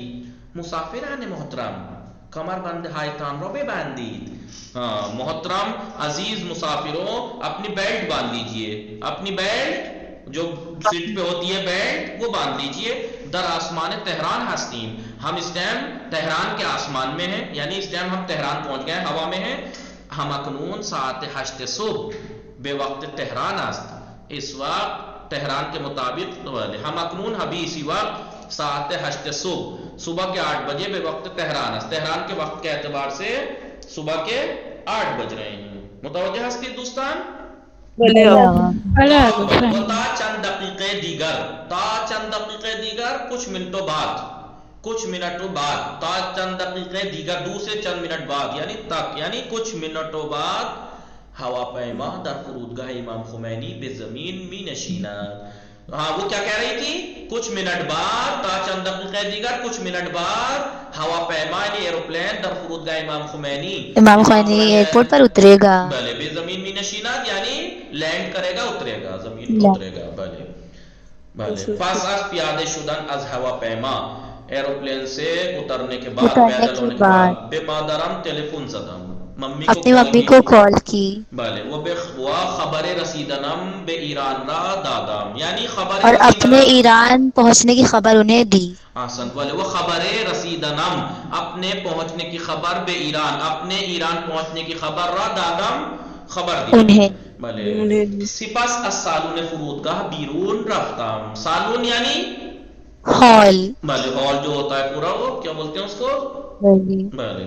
مسافران محترم کمر بند ہائتان رو ببندید. ہاں محترم عزیز مسافروں اپنی بیلٹ باندھ لیجئے، اپنی بیلٹ جو سیٹ پہ ہوتی ہے بیلٹ وہ باندھ لیجئے. در آسمان تہران ہستیم، ہم اس ٹائم تہران کے آسمان میں ہیں، یعنی اس ٹائم ہم تہران پہنچ گئے، ہوا میں ہیں. ہم اکنون ساعت 8 صبح بے وقت تہران است، اس وقت تہران کے مطابق ہم اکنون ابھی اسی وقت ساعت 8 صبح، صبح کے 8 بجے بے وقت تہران است، تہران کے وقت کے اعتبار سے صبح کے 8 بج رہے ہیں. متوجہ ہستی دوستان؟ تا چند دقیقے دیگر، تا چند دقیقے دیگر کچھ منٹوں بعد، کچھ منٹوں بعد، تا چند دقیقے دیگر دوسرے چند منٹ بعد، یعنی تک، یعنی کچھ منٹوں بعد، ہوا پیما در فرودگاہ امام خمینی بے زمین می نشیند. ہاں وہ کیا کہہ رہی تھی؟ کچھ منٹ بعد، تا چند دقیقے دیگر کچھ منٹ بعد، ہوا پیما یعنی ایروپلین در فرودگاہ امام خمینی، امام خمینی ایئرپورٹ پر اترے گا. بھلے بے زمین می نشیند یعنی لینڈ کرے گا، اترے گا، زمین پر اترے گا. بھلے بھلے. پس از پیادے شدن از ہوا پیما، ایروپلین سے اترنے کے بعد، پیدل ہونے کے بعد، بے مادرم ٹیلیفون زدم، اپنی ممی کو کال کی. بھلے وہ خبر رسیدنم بے ایران را دادم، یعنی خبر اور اپنے ایران پہنچنے کی خبر انہیں دی. آسن بھلے وہ خبر رسیدنم، اپنے پہنچنے کی خبر، بے ایران اپنے ایران پہنچنے کی خبر، را دادم خبر دی انہیں. بھلے. سپس از سالون فرودگاہ بیرون رفتم، سالون یعنی ہال. بھلے ہال جو ہوتا ہے پورا، وہ کیا بولتے ہیں اس کو؟ بھلے.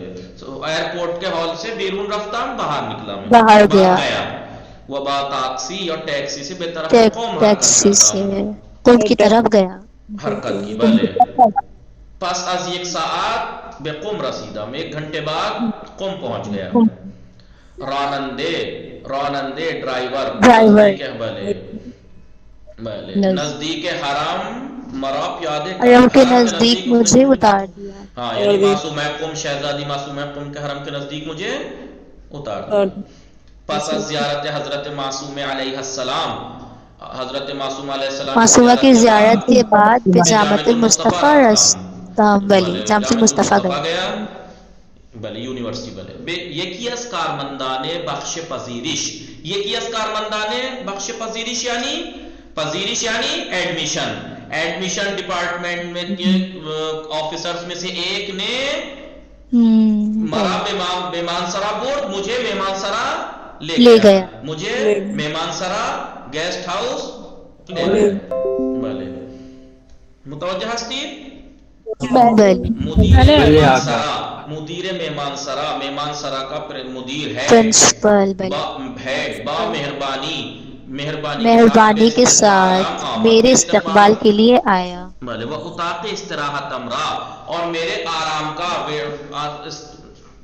ایئرپورٹ کے ہال سے بیرون رفتم، باہر نکلا میں، باہر گیا. وہ بات ٹیکسی، اور ٹیکسی سے بے طرف قوم، ٹیکسی سے قوم کی طرف گیا، حرکت کی. بھلے. پس از 1 ساعت بے قم رسیدم، 1 گھنٹے بعد قم پہنچ گیا. رانندے، رانندے ڈرائیور، بھلے بھلے. نزدیک حرم مرا پیادے حرم کے نزدیک مجھے اتار دیا. ہاں یعنی معصومہ قم، شہزادی معصومہ قم کے حرم کے نزدیک مجھے اتار دیا. پس از زیارت حضرت معصوم علیہ السلام، حضرت معصوم علیہ السلام معصومہ کی زیارت کے بعد بجامت المصطفیٰ رستم، بلی جامع المصطفیٰ گیا. بلی یونیورسٹی. بلے یکی از کارمندان بخش پذیرش، یکی از کارمندان بخش پذیرش یعنی پذیرش یعنی ایڈمیشن، ایڈمیشن ڈپارٹمنٹ میں آفیسرز میں سے ایک نے مرا مہمان سرا بورڈ، مجھے مہمان سرا لے گیا، مجھے مہمان سرا گیسٹ ہاؤس لے گیا. بھلے. متوجہ ہستی؟ بل مدیر بھلے بھلے مہمان آقا سرا، مدیر مہمان سرا کا مدیر ہے، پرنسپل بل با مہربانی کے ساتھ بے مہربانی کے استقبالم ساتھ آمد، میرے بے استقبال کے لیے آیا. بھلے وہ اتاق استراحت امرا، اور میرے آرام کا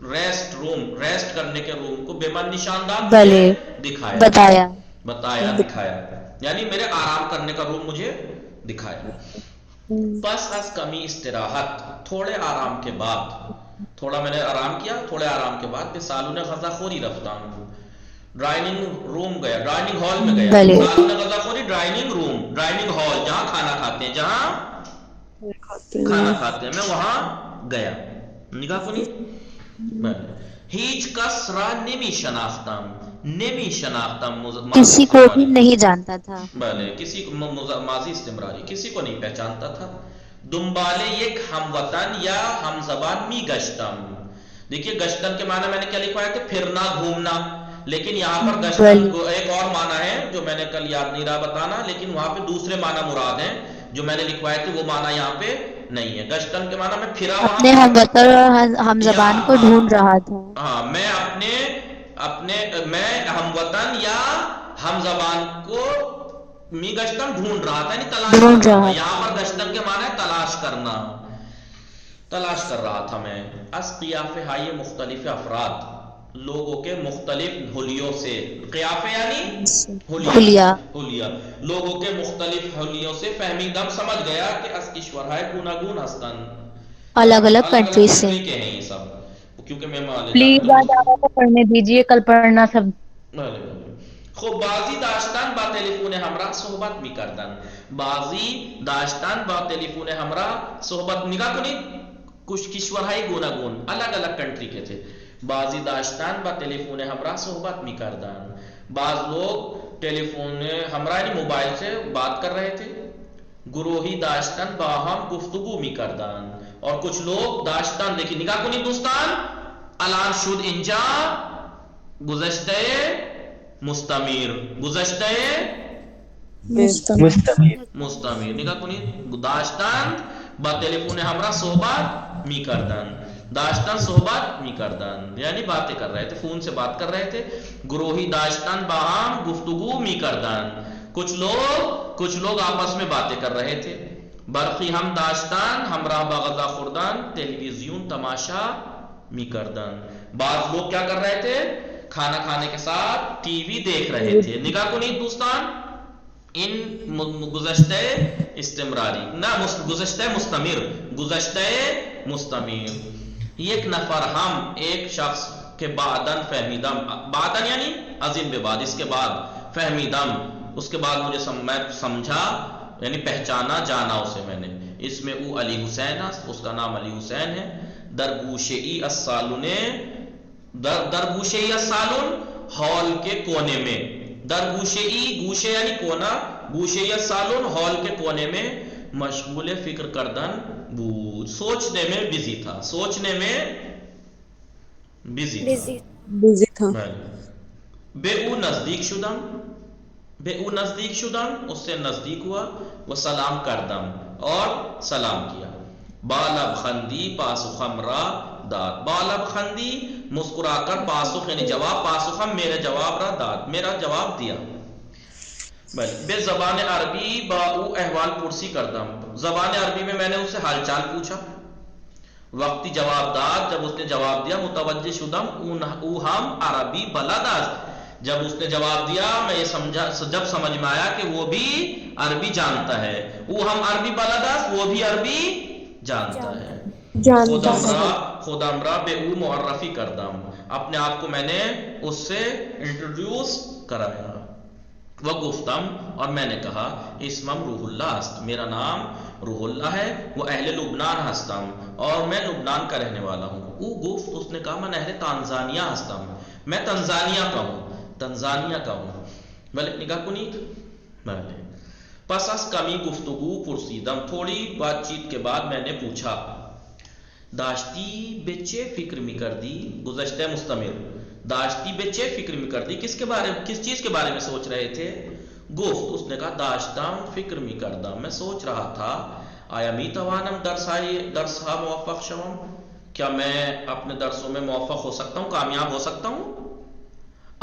ریسٹ کرنے کے روم کو بے من نشاندار مجھے بلے دکھایا بتایا. دکھایا، یعنی میرے آرام کرنے کا روم مجھے دکھایا. پس از کمی استراحت، تھوڑے آرام کے بعد، تھوڑا میں نے آرام کیا، تھوڑے آرام کے بعد سالون غذا خوری رفتہ ہوں، ڈرائننگ روم گیا، ڈرائننگ ہال میں گیا. بلے سالون غذا خوری ڈرائننگ روم، ڈرائننگ ہال جہاں کھانا کھاتے ہیں، جہاں کھانا کھاتے ہیں، میں وہاں گیا. نگاہ کنی ہیچ کس را نمی شناختم، ماضی کسی کو بھی استمراری. نہیں جانتا تھا. بلے کسی کو ماضی استمراری، کسی کو نہیں پہچانتا تھا. دنبالے یک ہم وطن یا ہم زبان می گشتم. دیکھیے گشتن کے معنی میں نے کیا لکھوایا کہ پھرنا گھومنا، لیکن یہاں پر گشتن بل کو ایک اور معنی ہے جو میں نے کل یاد نہیں رہا بتانا، لیکن وہاں پہ دوسرے معنی مراد ہیں جو میں نے لکھوائے تھے، وہ معنی یہاں پہ نہیں ہے. گشتن کے معنی میں پھرا وہاں اپنے ہم پر، وطن اور ہم یا زبان کو ہاں ڈھونڈ رہا تھا. ہاں میں میں ہم وطن یا ہم زبان کو می گشتن ڈھونڈ رہا تھا، یعنی تلاش کر ڈھونڈ رہا تھا. رہا یہاں تھا. پر گشتن کے معنی ہے تلاش کرنا، تلاش کر رہا تھا میں. از قیافے ہائی مختلف افراد، لوگوں کے مختلف حلیوں سے، قیافے یعنی حلیہ حلیہ، لوگوں کے مختلف حلیوں سے فہمیدم سمجھ گیا کہ از کشورہائے گوناگون ہستن، الگ الگ الگ الگ کنٹری سے. کنٹری کے ہیں یہ سب، کیونکہ میں مان لیتا پلیز آج آگے کو پڑھنے دیجیے، کل پڑھنا سب. خب بازی داشتن با تلفون همراه صحبت میکردن، بازی داشتن با تلفون همراه صحبت، نگاه کنید کچھ کشورهای گوناگون الگ الگ کنٹری کے تھے. بازی داشتن با تلفون همراه صحبت میکردن، بعض لوگ ٹیلیفون ہمراہ یعنی موبائل سے بات کر رہے تھے. گروہی داشتن با ہم گفتگو میکردن، اور کچھ لوگ داشتن، دیکھیں نگاہ کنید دوستان، الان شد اینجا گذشته مستمر، گذشته مستمر. نگاه کنید داشتن با تلفن همراه صحبت میکردن، داشتن صحبت میکردن یعنی باتیں کر رہے تھے، فون سے بات کر رہے تھے. گروہی داشتن با ہم گفتگو میکردن، کچھ لوگ آپس میں باتیں کر رہے تھے. برخی ہم داشتن ہمراہ با غذا خوردن تلویزیون تماشا میکردن، بعض لوگ کیا کر رہے تھے، کھانا کھانے کے ساتھ ٹی وی دیکھ رہے تھے. نگاہ کنید دوستان، ان گذشتہ استمراری نہ گذشتہ مستمر، گذشتہ مستمر. یک نفر ہم، ایک شخص کے بعدن فہمیدم، بعدن یعنی عظیم کے بعد، اس کے بعد فہمیدم، اس کے بعد مجھے سمجھا یعنی پہچانا، جانا اسے میں نے. اس میں او علی حسین است، اس کا نام علی حسین ہے. در گوشئی السالون، در گوشئی السالون ہال کے کونے میں، در گوشئی، گوشے یعنی کونا، گوشئی السالون ہال کے کونے میں مشغول فکر کردن بود، سوچنے میں بزی تھا، سوچنے میں بزی تھا. بے او نزدیک شدم، بے او نزدیک شدم، اس سے نزدیک ہوا، وہ سلام کردم اور سلام کیا. بالب خندی پاسخم را داد، بالب خندی مسکرا کر پاسخ یعنی جواب، پاسخم میرے جواب را داد، میرا جواب دیا. بے زبان عربی با او احوال پرسی کردم، زبان عربی میں میں نے اس سے حال چال پوچھا. وقتی جواب داد، جب اس نے جواب دیا، متوجہ شدم او ہم عربی بلد است، جب اس نے جواب دیا میں یہ سمجھا، جب سمجھ میں آیا کہ وہ بھی عربی جانتا ہے. او ہم عربی بلد است، وہ بھی عربی جانتا ہے. خودم را بے او معرفی کردم، اپنے آپ کو میں نے اس سے انٹروڈیوس کرایا. وہ گفتم، اور میں نے کہا، اسمم روح اللہ است، میرا نام روح اللہ ہے. وہ اہل لبنان ہستم، اور میں لبنان کا رہنے والا ہوں. او گفت، اس نے کہا، میں اہل تانزانیہ ہستم، میں تنزانیہ کا ہوں، تنزانیہ کا ہوں. بلے نگاہ کنید، بلے پس از کمی گفتگو پرسیدم، تھوڑی بات چیت کے بعد میں نے پوچھا. داشتی بچے فکر می کردی، گذشتہ مستمر، داشتی بچے فکر می کردی، کس چیز کے بارے میں سوچ رہے تھے. گفت، اس نے کہا، داشتم فکر می کردم، میں سوچ رہا تھا، آیا می توانم درس ها موفق شوم؟ کیا میں اپنے درسوں میں موفق ہو سکتا ہوں، کامیاب ہو سکتا ہوں؟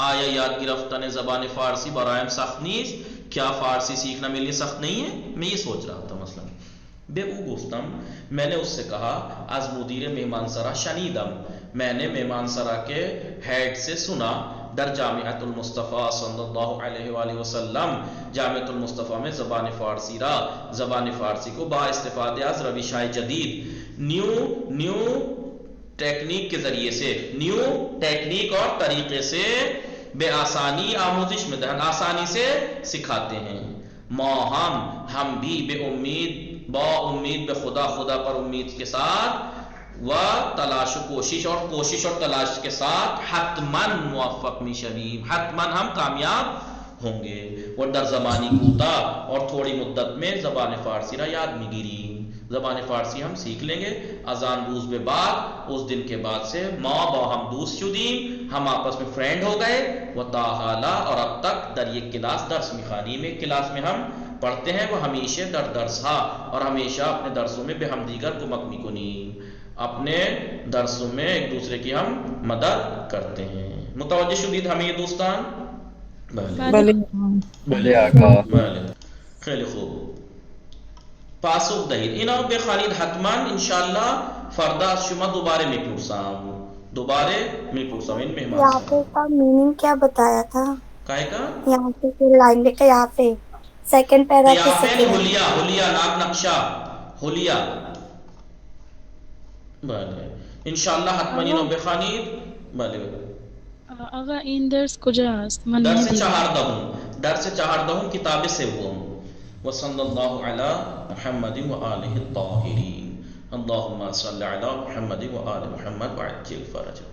آیا یاد گرفتن زبان فارسی برایم سخت نیست؟ کیا فارسی سیکھنا میرے لیے سخت نہیں ہے؟ میں یہ سوچ رہا تھا مثلا بے او گفتم، میں نے اس سے کہا از مدیر مہمان سرا شنیدم، میں نے مہمان سرا کے ہیڈ سے سنا، در جامعۃ المصطفیٰ صلی اللہ علیہ وآلہ وسلم، جامعۃ المصطفیٰ میں زبان فارسی کو با استفادہ از روشائے جدید، نیو ٹیکنیک کے ذریعے سے، نیو ٹیکنیک اور طریقے سے بے آسانی آموزش میں دہن، آسانی سے سکھاتے ہیں، ما ہم بھی بے امید بے خدا پر امید کے ساتھ، و تلاش و کوشش اور تلاش کے ساتھ، حتماً موفق میشویم، حتماً ہم کامیاب ہوں گے، اور در زمانی کوتا اور تھوڑی مدت میں زبان فارسی را یاد میگیری، زبان فارسی ہم سیکھ لیں گے، اذان روز به بعد، اس دن کے بعد سے ما با ہم دوست شدیم، ہم آپس میں فرینڈ ہو گئے، و تا حالا اور اب تک در یک کلاس درس میخوانیم، ایک کلاس میں ہم پڑھتے ہیں، وہ ہمیشہ در درس ہا اور ہمیشہ اپنے درسوں میں بے ہم دیگر کمک میکنیم، اپنے درسوں میں ایک دوسرے کی ہم مدد کرتے ہیں۔ متوجہ شدید ہمیں یہ دوستان؟ بله آقا. خیلی خوب، پاسخ دهید. اینا رو بخوانید حتما انشالله. فردا از شما دوباره میپرسم این مهمان یہاں پہ کا میننگ کیا بتایا تھا؟ کائے کا یہاں پہ لائن لکھا یہاں پہ سیکنڈ پیرا کے قیافین حلیہ ناک نقشہ حلیہ. بله انشالله حتما اینو بخوانید. بله آقا این درس کجاست؟ من درس 14 کتاب سوم. وصلی اللہ علی محمد و آلہ الطاہرین. اللهم صل علی محمد و آل محمد وعجل فرجہ.